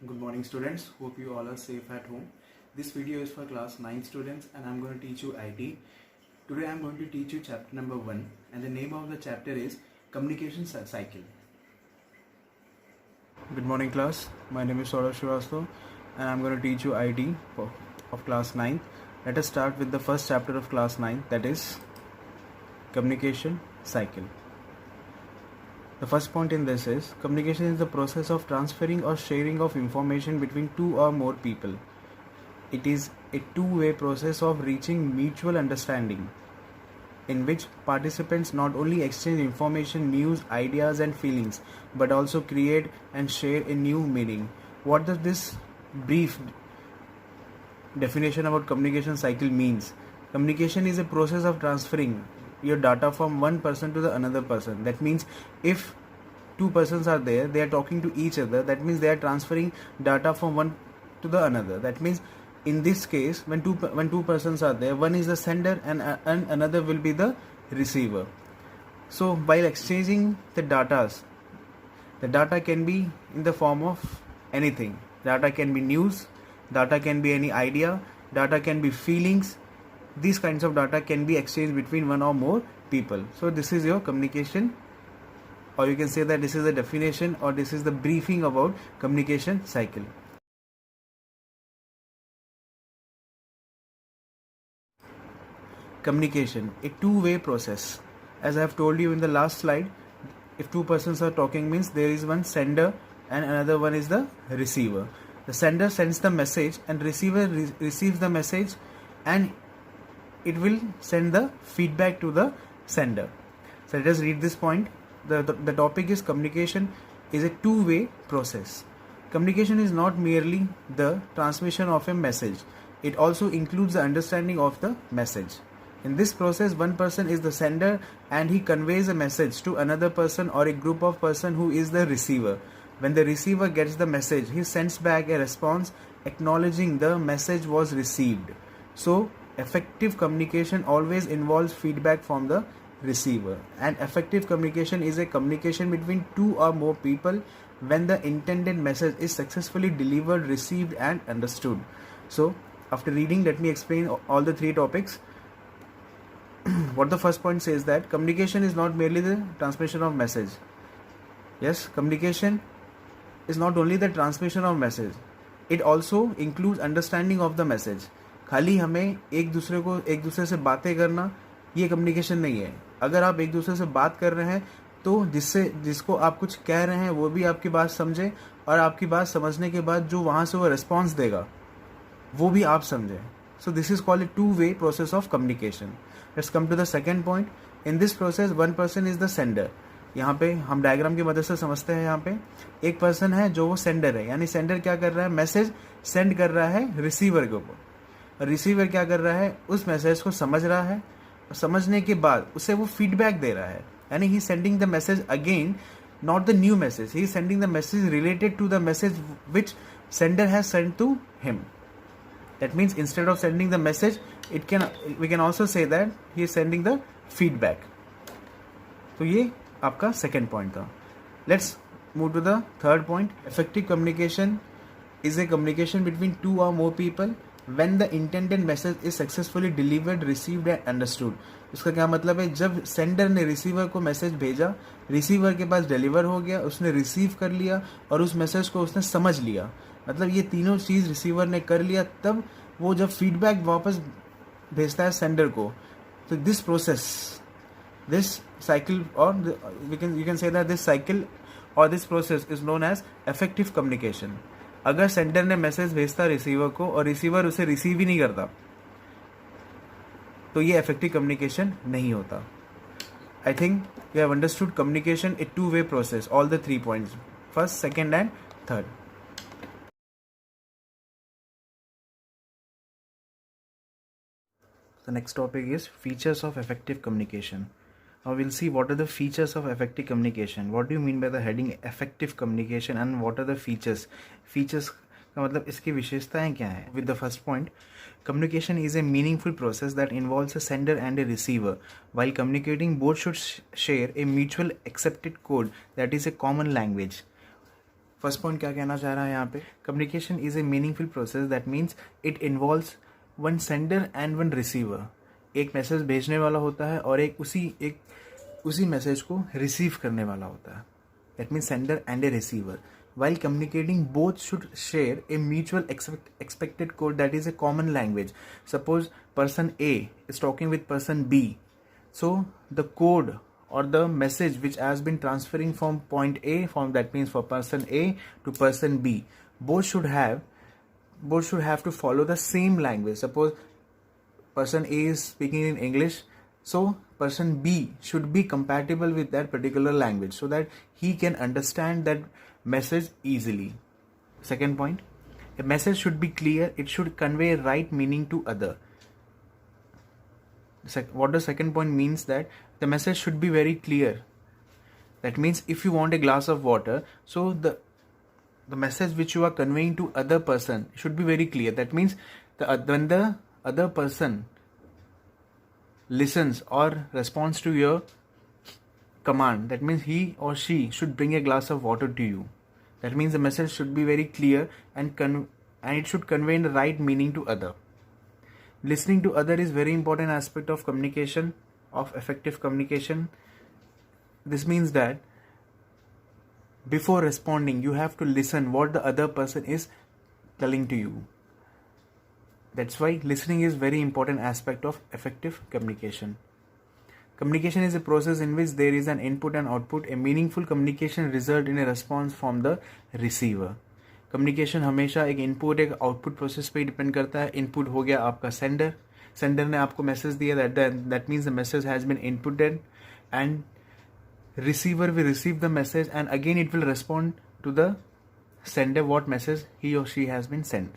Good morning students, hope you all are safe at home. This video is for class 9 students and I'm going to teach you IT. Today I'm going to teach you chapter number 1 and the name of the chapter is Communication Cycle. Good morning class, my name is Saurav Srivastava and I'm going to teach you IT of class 9. Let us start with the first chapter of class 9, that is Communication Cycle. The first point in this is communication is the process of transferring or sharing of information between two or more people. It is a two-way process of reaching mutual understanding in which participants not only exchange information, news, ideas and feelings but also create and share a new meaning. What does this brief definition about communication cycle means? Communication is a process of transferring your data from one person to the another person. That means if two persons are there, they are talking to each other, that means they are transferring data from one to the another. That means in this case when two persons are there, one is the sender and another will be the receiver. So while exchanging the data can be in the form of anything. Data can be news, data can be any idea, data can be feelings. These kinds of data can be exchanged between one or more people. So this is your communication, or you can say that this is the definition or this is the briefing about communication cycle. Communication, a two-way process. As I have told you in the last slide, if two persons are talking means there is one sender and another one is the receiver. The sender sends the message and receiver receives the message and it will send the feedback to the sender. So let us read this point. The topic is communication is a two-way process. Communication is not merely the transmission of a message. It also includes the understanding of the message. In this process, one person is the sender and he conveys a message to another person or a group of person who is the receiver. When the receiver gets the message, he sends back a response acknowledging the message was received. So effective communication always involves feedback from the receiver, and effective communication is a communication between two or more people when the intended message is successfully delivered, received and understood. So after reading, let me explain all the three topics. What the first point says, that communication is not merely the transmission of message. Yes, communication is not only the transmission of message, it also includes understanding of the message. खाली हमें एक दूसरे से बातें करना ये communication नहीं है. अगर आप एक दूसरे से बात कर रहे हैं तो जिसको आप कुछ कह रहे हैं वो भी आपकी बात समझे और आपकी बात समझने के बाद जो वहाँ से वो रिस्पॉन्स देगा वो भी आप समझें. So this is called a two-way process of communication. Let's come to the second point. In this process, one person is the sender. यहाँ पे हम डायग्राम की मदद से समझते हैं. यहाँ पे एक पर्सन है जो वो सेंडर है, यानी सेंडर क्या कर रहा है, मैसेज सेंड कर रहा है रिसीवर के ऊपर. रिसीवर क्या कर रहा है, उस मैसेज को समझ रहा है और समझने के बाद उसे वो फीडबैक दे रहा है. यानी he sending the message again, not the new message, he sending the message related to the message which sender has send to him. That means instead of sending the message, we can also say that he is sending the feedback. तो ये आपका second point था. Let's move to the third point. Effective communication is a communication between two or more people when the intended message is successfully delivered, received and understood. इसका क्या मतलब है, जब sender ने रिसीवर को मैसेज भेजा, receiver के पास डिलीवर हो गया, उसने रिसीव कर लिया और उस मैसेज को उसने समझ लिया, मतलब ये तीनों चीज़ रिसीवर ने कर लिया, तब वो जब फीडबैक वापस भेजता है सेंडर को. तो this process, this cycle, or you can say that this cycle or this process is known as effective communication. अगर सेंडर ने मैसेज भेजता रिसीवर को और रिसीवर उसे रिसीव ही नहीं करता तो ये इफेक्टिव कम्युनिकेशन नहीं होता. I think you have understood communication A two way process, all the three points, first, second and third. The next topic is features of effective communication. Now we'll see what are the features of effective communication. What do you mean by the heading effective communication and what are the features? Features का मतलब इसकी विशेषताएं क्या हैं? With the first point, communication is a meaningful process that involves a sender and a receiver. While communicating, both should share a mutual accepted code that is a common language. First point क्या कहना चाह रहा है यहाँ पे, communication is a meaningful process that means it involves one sender and one receiver. एक message भेजने वाला होता है और एक उसी मैसेज को रिसीव करने वाला होता है. That means sender and A receiver. While communicating, both should share a mutual expected code that is a common language. Suppose person A is talking with person B. So the code or the message which has been transferring from point A, that means for person A to person B, both should have to follow the same language. Suppose person A is speaking in English, so person B should be compatible with that particular language so that he can understand that message easily. Second point, a message should be clear. It should convey right meaning to other. What the second point means, that the message should be very clear. That means if you want a glass of water, so the message which you are conveying to other person should be very clear. That means when the other person listens or responds to your command, that means he or she should bring a glass of water to you. That means the message should be very clear and it should convey the right meaning to other. Listening to other is very important aspect of communication, of effective communication. This means that before responding, you have to listen what the other person is telling to you. That's why listening is very important aspect of effective communication. Communication is a process in which there is an input and output. A meaningful communication result in a response from the receiver. Communication हमेशा एक input एक output process पे depend करता है. Input हो गया आपका sender ने आपको मैसेज दिया, that means the message has been inputted and receiver will receive the message and again it will respond to the sender what message he or she has been sent.